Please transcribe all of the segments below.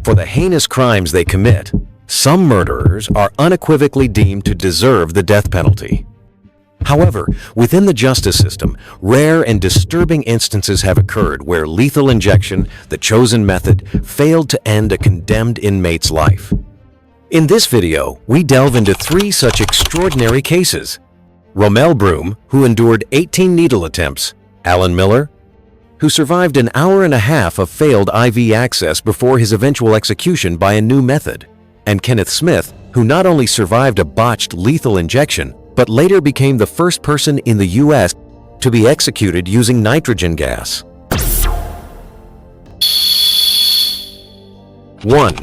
For the heinous crimes they commit, some murderers are unequivocally deemed to deserve the death penalty. However, within the justice system, rare and disturbing instances have occurred where lethal injection, the chosen method, failed to end a condemned inmate's life. In this video, we delve into 3 such extraordinary cases. Romell Broom, who endured 18 needle attempts, Alan Miller, who survived an hour and a half of failed IV access before his eventual execution by a new method, and Kenneth Smith, who not only survived a botched lethal injection, but later became the first person in the US to be executed using nitrogen gas. 1.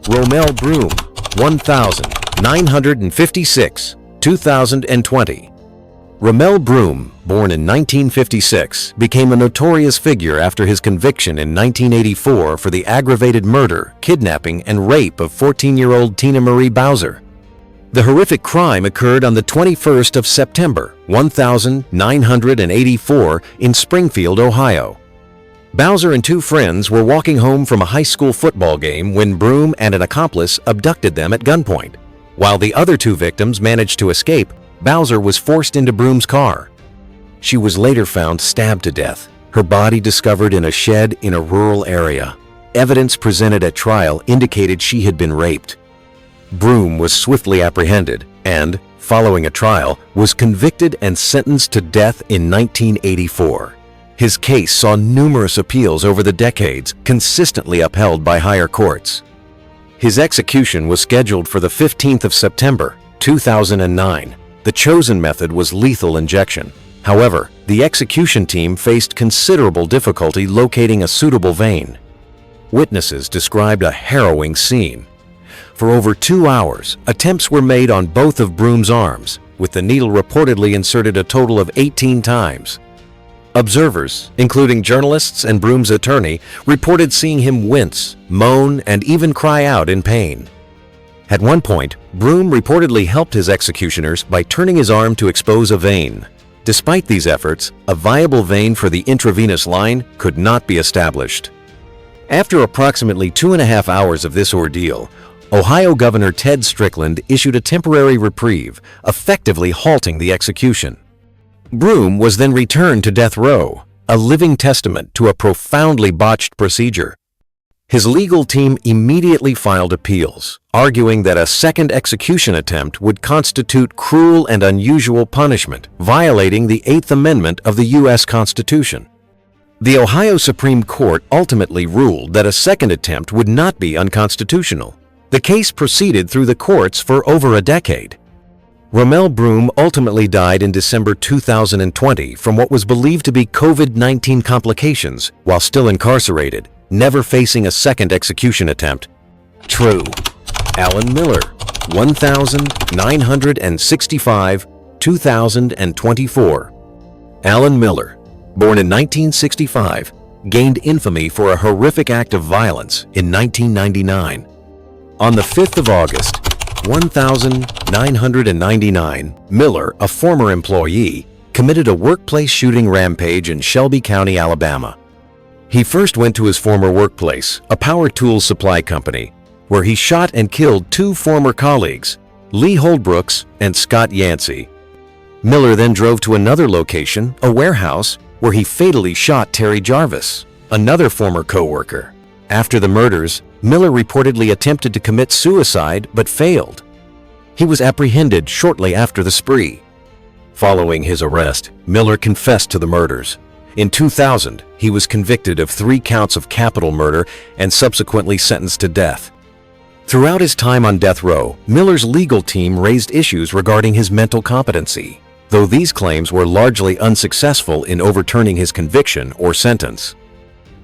Romell Broom, 1956, 2020. Romell Broom, born in 1956, became a notorious figure after his conviction in 1984 for the aggravated murder, kidnapping, and rape of 14-year-old Tina Marie Bowser. The horrific crime occurred on the 21st of September, 1984 in Springfield, Ohio. Bowser and 2 friends were walking home from a high school football game when Broom and an accomplice abducted them at gunpoint. While the other 2 victims managed to escape, Bowser was forced into Broom's car. She was later found stabbed to death, her body discovered in a shed in a rural area. Evidence presented at trial indicated she had been raped. Broom was swiftly apprehended and, following a trial, was convicted and sentenced to death in 1984. His case saw numerous appeals over the decades, consistently upheld by higher courts. His execution was scheduled for the 15th of September, 2009. The chosen method was lethal injection. However, the execution team faced considerable difficulty locating a suitable vein. Witnesses described a harrowing scene. For over 2 hours, attempts were made on both of Broom's arms, with the needle reportedly inserted a total of 18 times. Observers, including journalists and Broom's attorney, reported seeing him wince, moan, and even cry out in pain. At one point, Broom reportedly helped his executioners by turning his arm to expose a vein. Despite these efforts, a viable vein for the intravenous line could not be established. After approximately 2.5 hours of this ordeal, Ohio Governor Ted Strickland issued a temporary reprieve, effectively halting the execution. Broom was then returned to death row, a living testament to a profoundly botched procedure. His legal team immediately filed appeals, arguing that a second execution attempt would constitute cruel and unusual punishment, violating the 8th Amendment of the U.S. Constitution. The Ohio Supreme Court ultimately ruled that a second attempt would not be unconstitutional. The case proceeded through the courts for over a decade. Romell Broom ultimately died in December 2020 from what was believed to be COVID-19 complications while still incarcerated, never facing a second execution attempt. True. Alan Miller, 1965, 2024. Alan Miller, born in 1965, gained infamy for a horrific act of violence in 1999. On the 5th of August, 1999, Miller, a former employee, committed a workplace shooting rampage in Shelby County, Alabama. He first went to his former workplace, a power tools supply company, where he shot and killed 2 former colleagues, Lee Holdbrooks and Scott Yancey. Miller then drove to another location, a warehouse, where he fatally shot Terry Jarvis, another former co-worker. After the murders, Miller reportedly attempted to commit suicide but failed. He was apprehended shortly after the spree. Following his arrest, Miller confessed to the murders. In 2000, he was convicted of 3 counts of capital murder and subsequently sentenced to death. Throughout his time on death row, Miller's legal team raised issues regarding his mental competency, though these claims were largely unsuccessful in overturning his conviction or sentence.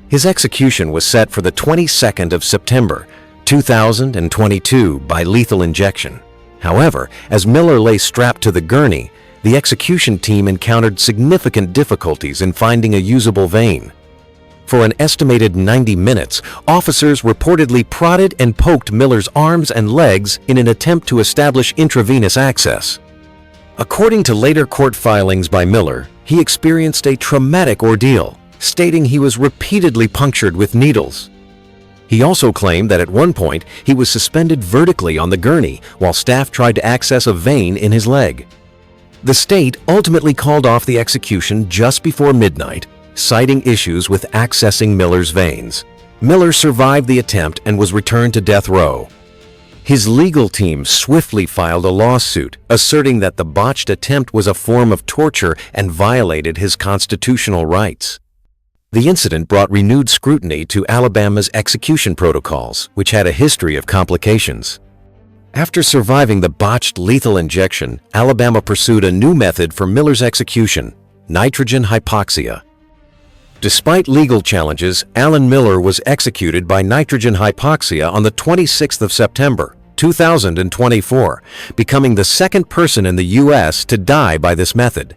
His execution was set for the 22nd of September, 2022 by lethal injection. However, as Miller lay strapped to the gurney, the execution team encountered significant difficulties in finding a usable vein. For an estimated 90 minutes, officers reportedly prodded and poked Miller's arms and legs in an attempt to establish intravenous access. According to later court filings by Miller, he experienced a traumatic ordeal, stating he was repeatedly punctured with needles. He also claimed that at one point he was suspended vertically on the gurney while staff tried to access a vein in his leg. The state ultimately called off the execution just before midnight, citing issues with accessing Miller's veins. Miller survived the attempt and was returned to death row. His legal team swiftly filed a lawsuit asserting that the botched attempt was a form of torture and violated his constitutional rights. The incident brought renewed scrutiny to Alabama's execution protocols, which had a history of complications. After surviving the botched lethal injection, Alabama pursued a new method for Miller's execution: nitrogen hypoxia. Despite legal challenges, Alan Miller was executed by nitrogen hypoxia on the 26th of September, 2024, becoming the second person in the U.S. to die by this method.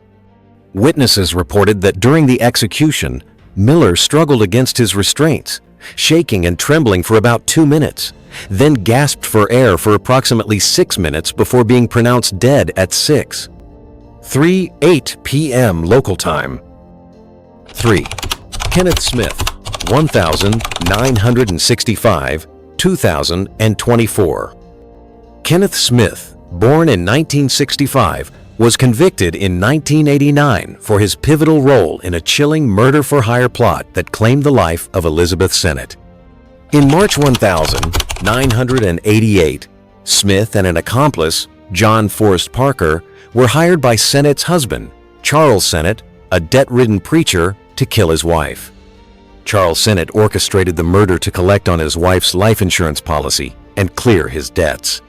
Witnesses reported that during the execution, Miller struggled against his restraints, shaking and trembling for about 2 minutes, then gasped for air for approximately 6 minutes before being pronounced dead at 6:08 p.m. local time. 3. Kenneth Smith, 1965, 2024. Kenneth Smith, born in 1965, was convicted in 1989 for his pivotal role in a chilling murder-for-hire plot that claimed the life of Elizabeth Sennett. In March 1988, Smith and an accomplice, John Forrest Parker, were hired by Sennett's husband, Charles Sennett, a debt-ridden preacher, to kill his wife. Charles Sennett orchestrated the murder to collect on his wife's life insurance policy and clear his debts.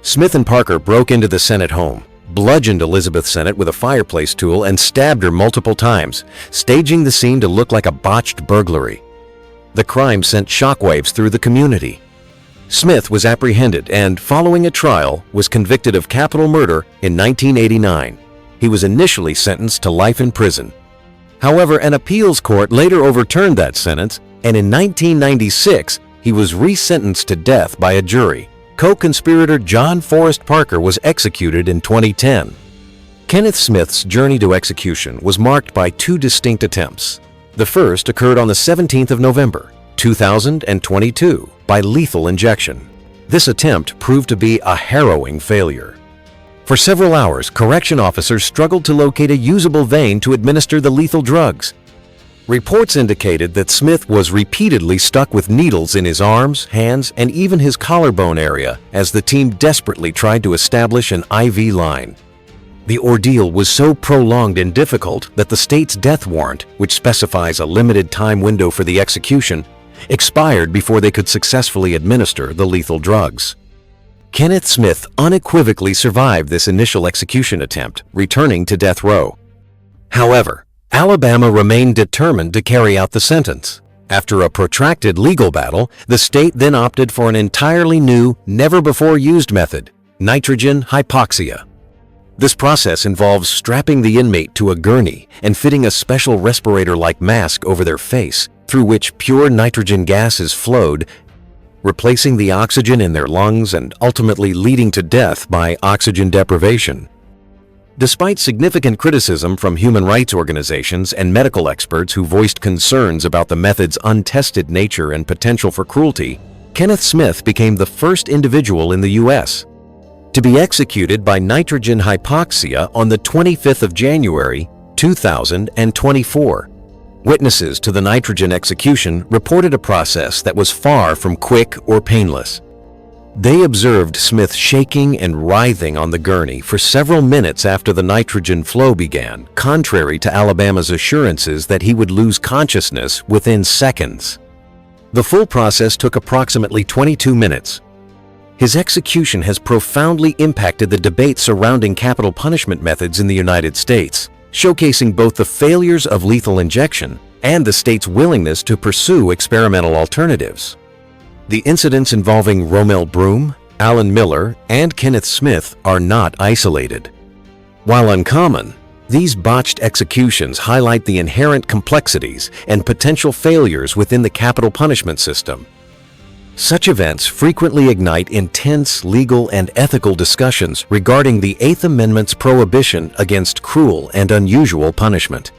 Smith and Parker broke into the Sennett home, bludgeoned Elizabeth Sennett with a fireplace tool, and stabbed her multiple times, staging the scene to look like a botched burglary. The crime sent shockwaves through the community. Smith was apprehended and, following a trial, was convicted of capital murder in 1989. He was initially sentenced to life in prison. However, an appeals court later overturned that sentence, and in 1996, he was resentenced to death by a jury. Co-conspirator John Forrest Parker was executed in 2010. Kenneth Smith's journey to execution was marked by 2 distinct attempts. The first occurred on the 17th of November, 2022, by lethal injection. This attempt proved to be a harrowing failure. For several hours, correction officers struggled to locate a usable vein to administer the lethal drugs. Reports indicated that Smith was repeatedly stuck with needles in his arms, hands, and even his collarbone area as the team desperately tried to establish an IV line. The ordeal was so prolonged and difficult that the state's death warrant, which specifies a limited time window for the execution, expired before they could successfully administer the lethal drugs. Kenneth Smith unequivocally survived this initial execution attempt, returning to death row. However, Alabama remained determined to carry out the sentence. After a protracted legal battle, the state then opted for an entirely new, never-before-used method: nitrogen hypoxia. This process involves strapping the inmate to a gurney and fitting a special respirator-like mask over their face, through which pure nitrogen gas is flowed, replacing the oxygen in their lungs and ultimately leading to death by oxygen deprivation. Despite significant criticism from human rights organizations and medical experts who voiced concerns about the method's untested nature and potential for cruelty, Kenneth Smith became the first individual in the U.S. to be executed by nitrogen hypoxia on the 25th of January, 2024. Witnesses to the nitrogen execution reported a process that was far from quick or painless. They observed Smith shaking and writhing on the gurney for several minutes after the nitrogen flow began, contrary to Alabama's assurances that he would lose consciousness within seconds. The full process took approximately 22 minutes. His execution has profoundly impacted the debate surrounding capital punishment methods in the United States, showcasing both the failures of lethal injection and the state's willingness to pursue experimental alternatives. The incidents involving Romell Broom, Alan Miller, and Kenneth Smith are not isolated. While uncommon, these botched executions highlight the inherent complexities and potential failures within the capital punishment system. Such events frequently ignite intense legal and ethical discussions regarding the Eighth Amendment's prohibition against cruel and unusual punishment.